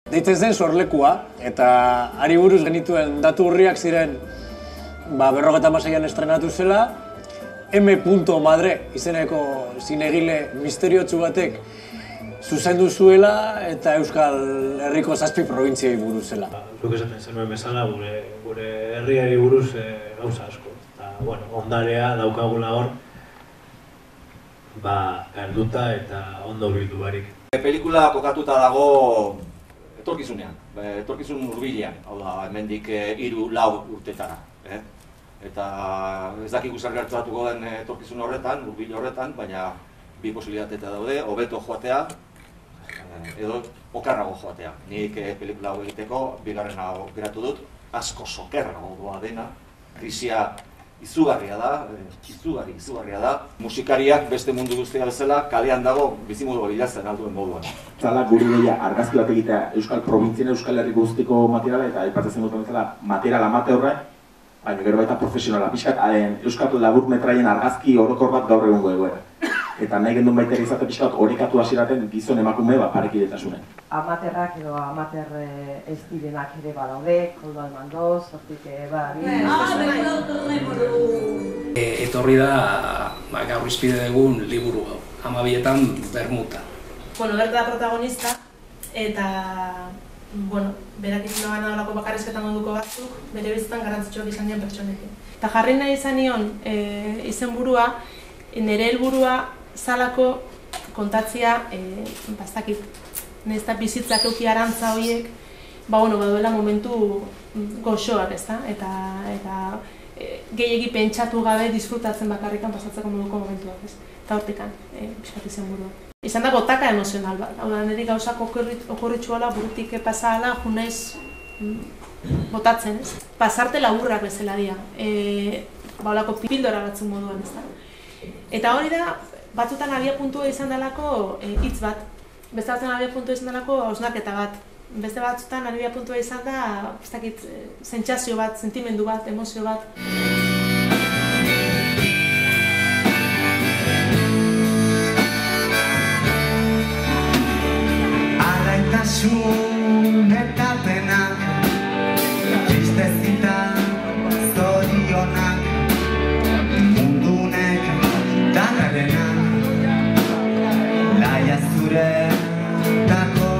Deitzen zen sorlekua, eta ari buruz genituen datu urriak ziren 56an estrenatu zela, M. Madre izeneko zinegile misteriotsu batek zuzendu zuela eta Euskal Herriko 7 probintziei buruz zela. Zuk esaten zenuen bezala gure herriari buruz gauza asko. Eta, ondarea daukagula hor, galduta eta ondo bildu barik. Pelikula kokatuta dago etorkizunean, etorkizun hurbilean, hau da, hemendik 3-4 urtetara. Eta ez dakigu zer gertatuko den etorkizun horretan, hurbil horretan, baina bi posibilitate daude, hobeto joatea edo okerrago joatea. Nik pelikula hau egiteko bigarrena aukeratu dut, asko okerrago doa dena. Krisia izugarria da. Musikariak beste mundu guztia bezala kalean dago bizimodu bilatzen alduen moduan. Zala gure ideia argazki bat egitea Euskal Probintzien, Euskal Herri guztiko materiala eta aipatzen duten bezala material amateurra, baina gero baita profesionala. Pixkat Euskal laburmetraien argazki orokor bat gaur egungo egoera. Eta nahi gendun baita izate pixkat horikatu hasiraten gizon emakume parekidetasunen. Amaterrak edo amater ez direnak ere badaude, Koldo Almandoz, hortik Etorri da gaur izpide dugun liburu hau, 12etan Bermuta. Berta da protagonista, eta berak izan gana olako bakarrizketan moduko batzuk, bere bizitan garrantzitsuak izan diren pertsonekin. Eta jarri nahi izan nion izenburua, nire helburua zalako kontatzia, bastakit, nahizta bizitzak euki arantza horiek, baduela momentu goxoak, ezta? Eta gehiegi pentsatu gabe disfrutatzen bakarrikan pasatzeko moduko momentuak, ez? Eta hortikan, pixkat izenburua. Izan da botaka emozional bat, hau da, niri gauzak okurritxuala, burutik pasahala, junaiz botatzen, ez? Pasarte laburrak bezala dira, olako pildora batzuk moduan, ez da? Eta hori da, batzutan abia-puntua izan delako hitz bat, beste batzutan abia-puntua izan delako hausnarketa bat, beste batzutan abia-puntua izan da, ez dakit, sentsazio bat, sentimendu bat, emozio bat. Alaitasun eta pena, tristezita zorionak, mundunek danarena, laia zure dako,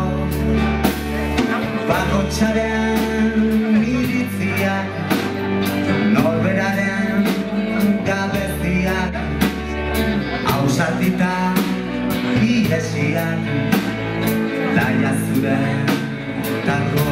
bakotxaren iritziak, norberaren gabeziak, hausatita ihesiak, laia zure dako.